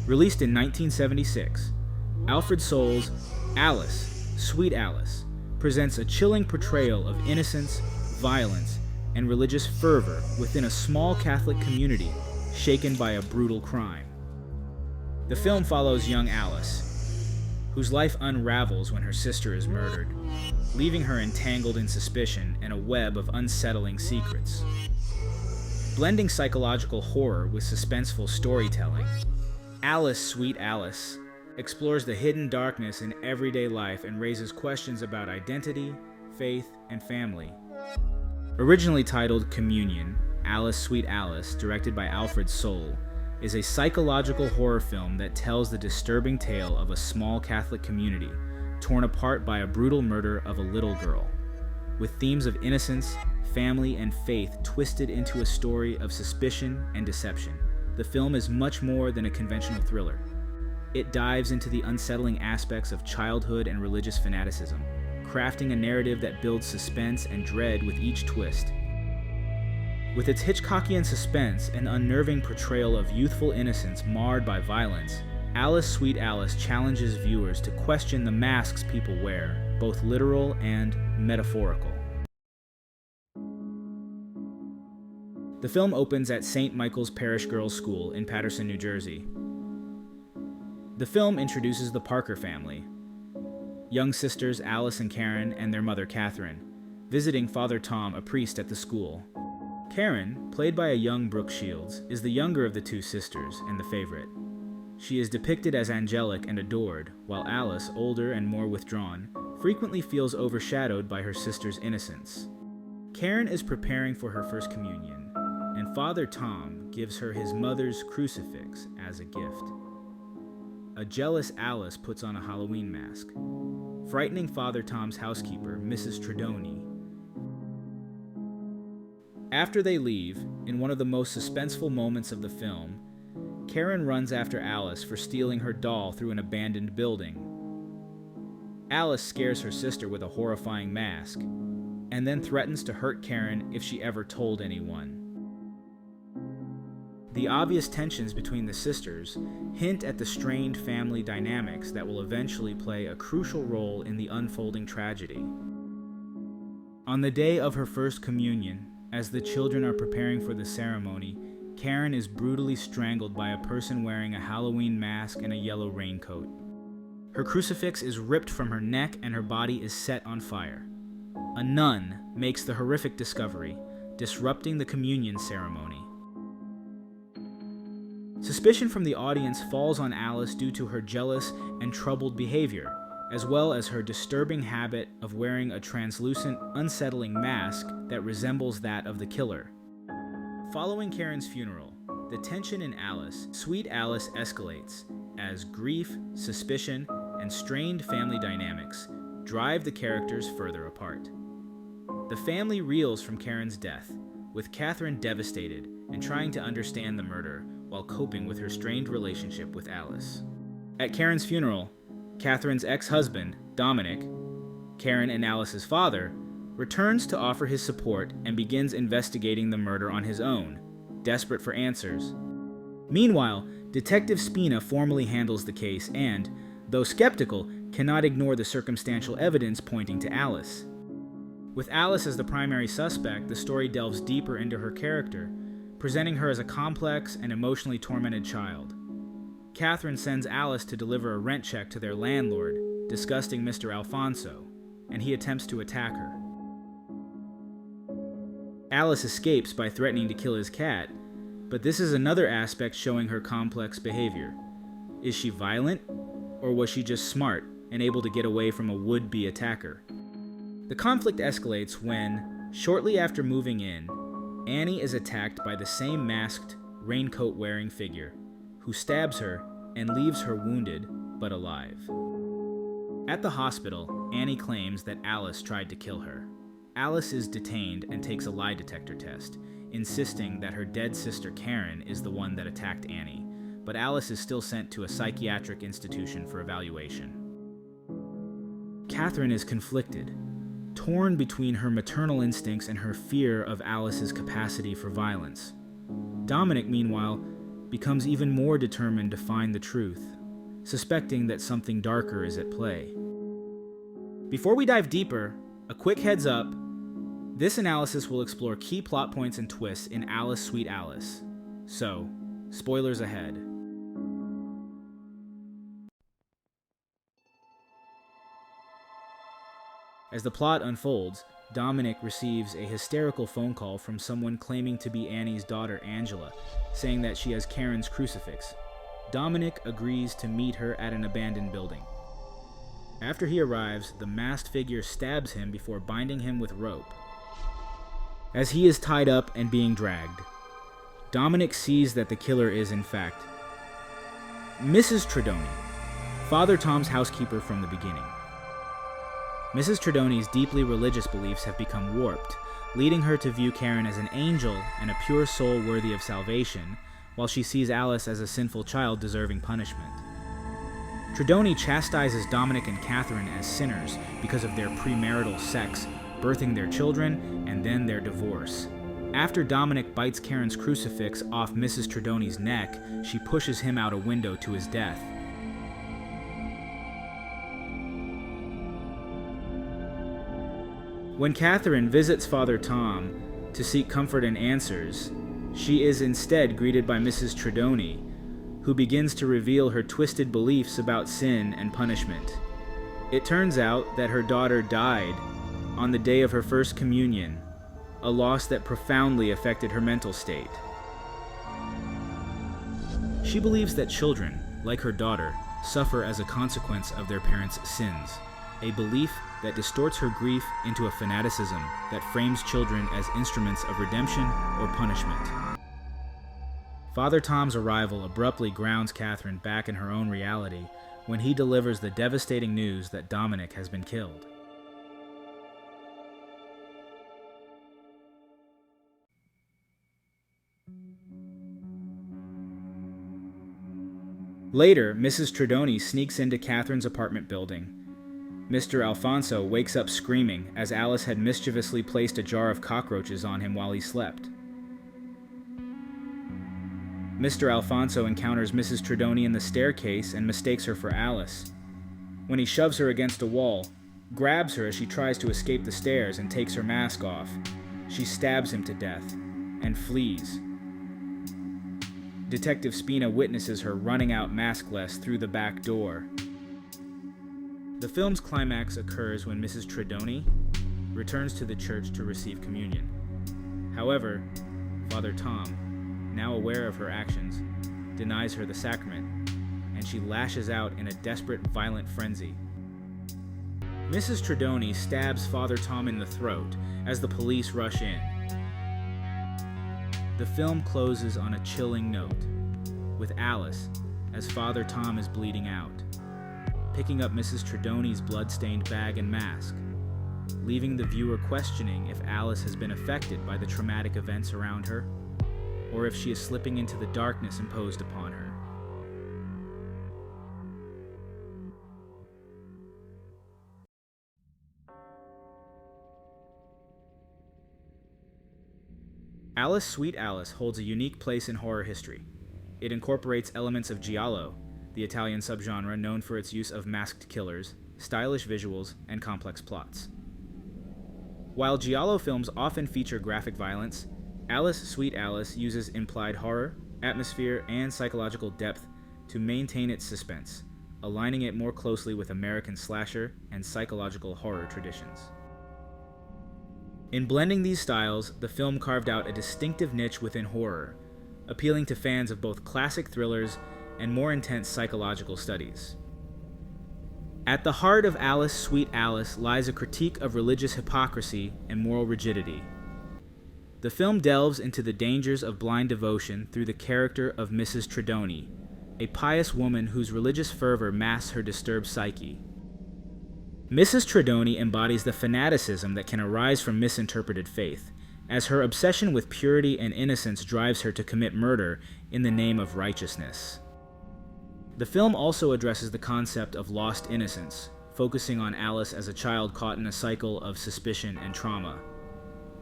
Released in 1976, Alfred Sole's Alice, Sweet Alice, presents a chilling portrayal of innocence, violence, and religious fervor within a small Catholic community shaken by a brutal crime. The film follows young Alice, whose life unravels when her sister is murdered, leaving her entangled in suspicion and a web of unsettling secrets. Blending psychological horror with suspenseful storytelling, Alice, Sweet Alice explores the hidden darkness in everyday life and raises questions about identity, faith, and family. Originally titled Communion, Alice, Sweet Alice, directed by Alfred Sole, is a psychological horror film that tells the disturbing tale of a small Catholic community torn apart by a brutal murder of a little girl, with themes of innocence, family, and faith twisted into a story of suspicion and deception. The film is much more than a conventional thriller. It dives into the unsettling aspects of childhood and religious fanaticism, crafting a narrative that builds suspense and dread with each twist. With its Hitchcockian suspense and unnerving portrayal of youthful innocence marred by violence, Alice, Sweet Alice challenges viewers to question the masks people wear, both literal and metaphorical. The film opens at St. Michael's Parish Girls' School in Paterson, New Jersey. The film introduces the Parker family, young sisters Alice and Karen and their mother Catherine, visiting Father Tom, a priest at the school. Karen, played by a young Brooke Shields, is the younger of the two sisters and the favorite. She is depicted as angelic and adored, while Alice, older and more withdrawn, frequently feels overshadowed by her sister's innocence. Karen is preparing for her first communion, and Father Tom gives her his mother's crucifix as a gift. A jealous Alice puts on a Halloween mask, frightening Father Tom's housekeeper, Mrs. Tredoni. After they leave, in one of the most suspenseful moments of the film, Karen runs after Alice for stealing her doll through an abandoned building. Alice scares her sister with a horrifying mask, and then threatens to hurt Karen if she ever told anyone. The obvious tensions between the sisters hint at the strained family dynamics that will eventually play a crucial role in the unfolding tragedy. On the day of her first communion, as the children are preparing for the ceremony, Karen is brutally strangled by a person wearing a Halloween mask and a yellow raincoat. Her crucifix is ripped from her neck and her body is set on fire. A nun makes the horrific discovery, disrupting the communion ceremony. Suspicion from the audience falls on Alice due to her jealous and troubled behavior, as well as her disturbing habit of wearing a translucent, unsettling mask that resembles that of the killer. Following Karen's funeral, the tension in Alice, Sweet Alice escalates as grief, suspicion, and strained family dynamics drive the characters further apart. The family reels from Karen's death, with Catherine devastated and trying to understand the murder while coping with her strained relationship with Alice. At Karen's funeral, Catherine's ex-husband, Dominic, Karen and Alice's father, returns to offer his support and begins investigating the murder on his own, desperate for answers. Meanwhile, Detective Spina formally handles the case and, though skeptical, cannot ignore the circumstantial evidence pointing to Alice. With Alice as the primary suspect, the story delves deeper into her character, presenting her as a complex and emotionally tormented child. Catherine sends Alice to deliver a rent check to their landlord, disgusting Mr. Alfonso, and he attempts to attack her. Alice escapes by threatening to kill his cat, but this is another aspect showing her complex behavior. Is she violent, or was she just smart and able to get away from a would-be attacker? The conflict escalates when, shortly after moving in, Annie is attacked by the same masked, raincoat-wearing figure, who stabs her and leaves her wounded but alive. At the hospital, Annie claims that Alice tried to kill her. Alice is detained and takes a lie detector test, insisting that her dead sister Karen is the one that attacked Annie, but Alice is still sent to a psychiatric institution for evaluation. Catherine is conflicted, torn between her maternal instincts and her fear of Alice's capacity for violence. Dominic, meanwhile, becomes even more determined to find the truth, suspecting that something darker is at play. Before we dive deeper, a quick heads up. This analysis will explore key plot points and twists in Alice, Sweet Alice. So, spoilers ahead. As the plot unfolds, Dominic receives a hysterical phone call from someone claiming to be Annie's daughter, Angela, saying that she has Karen's crucifix. Dominic agrees to meet her at an abandoned building. After he arrives, the masked figure stabs him before binding him with rope. As he is tied up and being dragged, Dominic sees that the killer is, in fact, Mrs. Tredoni, Father Tom's housekeeper from the beginning. Mrs. Tredoni's deeply religious beliefs have become warped, leading her to view Karen as an angel and a pure soul worthy of salvation, while she sees Alice as a sinful child deserving punishment. Tredoni chastises Dominic and Catherine as sinners because of their premarital sex, birthing their children, and then their divorce. After Dominic bites Karen's crucifix off Mrs. Tredoni's neck, she pushes him out a window to his death. When Catherine visits Father Tom to seek comfort and answers, she is instead greeted by Mrs. Tredoni, who begins to reveal her twisted beliefs about sin and punishment. It turns out that her daughter died on the day of her first communion, a loss that profoundly affected her mental state. She believes that children, like her daughter, suffer as a consequence of their parents' sins, a belief that distorts her grief into a fanaticism that frames children as instruments of redemption or punishment. Father Tom's arrival abruptly grounds Catherine back in her own reality when he delivers the devastating news that Dominic has been killed. Later, Mrs. Tredoni sneaks into Catherine's apartment building. Mr. Alfonso wakes up screaming as Alice had mischievously placed a jar of cockroaches on him while he slept. Mr. Alfonso encounters Mrs. Tredoni in the staircase and mistakes her for Alice. When he shoves her against a wall, grabs her as she tries to escape the stairs and takes her mask off, she stabs him to death and flees. Detective Spina witnesses her running out maskless through the back door. The film's climax occurs when Mrs. Tredoni returns to the church to receive communion. However, Father Tom, now aware of her actions, denies her the sacrament, and she lashes out in a desperate, violent frenzy. Mrs. Tredoni stabs Father Tom in the throat as the police rush in. The film closes on a chilling note, with Alice, as Father Tom is bleeding out, picking up Mrs. Tredoni's blood-stained bag and mask, leaving the viewer questioning if Alice has been affected by the traumatic events around her, or if she is slipping into the darkness imposed upon her. Alice, Sweet Alice holds a unique place in horror history. It incorporates elements of giallo, the Italian subgenre known for its use of masked killers, stylish visuals, and complex plots. While giallo films often feature graphic violence, Alice, Sweet Alice uses implied horror, atmosphere, and psychological depth to maintain its suspense, aligning it more closely with American slasher and psychological horror traditions. In blending these styles, the film carved out a distinctive niche within horror, appealing to fans of both classic thrillers and more intense psychological studies. At the heart of Alice, Sweet Alice lies a critique of religious hypocrisy and moral rigidity. The film delves into the dangers of blind devotion through the character of Mrs. Tredoni, a pious woman whose religious fervor masks her disturbed psyche. Mrs. Tredoni embodies the fanaticism that can arise from misinterpreted faith, as her obsession with purity and innocence drives her to commit murder in the name of righteousness. The film also addresses the concept of lost innocence, focusing on Alice as a child caught in a cycle of suspicion and trauma.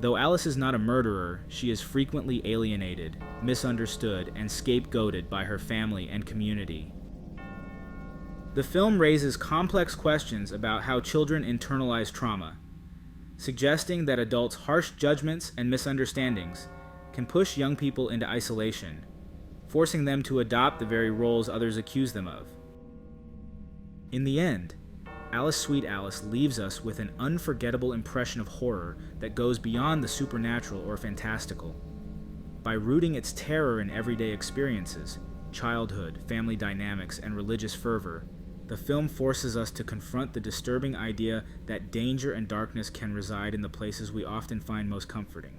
Though Alice is not a murderer, she is frequently alienated, misunderstood, and scapegoated by her family and community. The film raises complex questions about how children internalize trauma, suggesting that adults' harsh judgments and misunderstandings can push young people into isolation, forcing them to adopt the very roles others accuse them of. In the end, Alice Sweet Alice leaves us with an unforgettable impression of horror that goes beyond the supernatural or fantastical. By rooting its terror in everyday experiences, childhood, family dynamics, and religious fervor, the film forces us to confront the disturbing idea that danger and darkness can reside in the places we often find most comforting.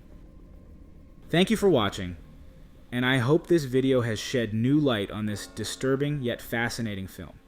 Thank you for watching, and I hope this video has shed new light on this disturbing yet fascinating film.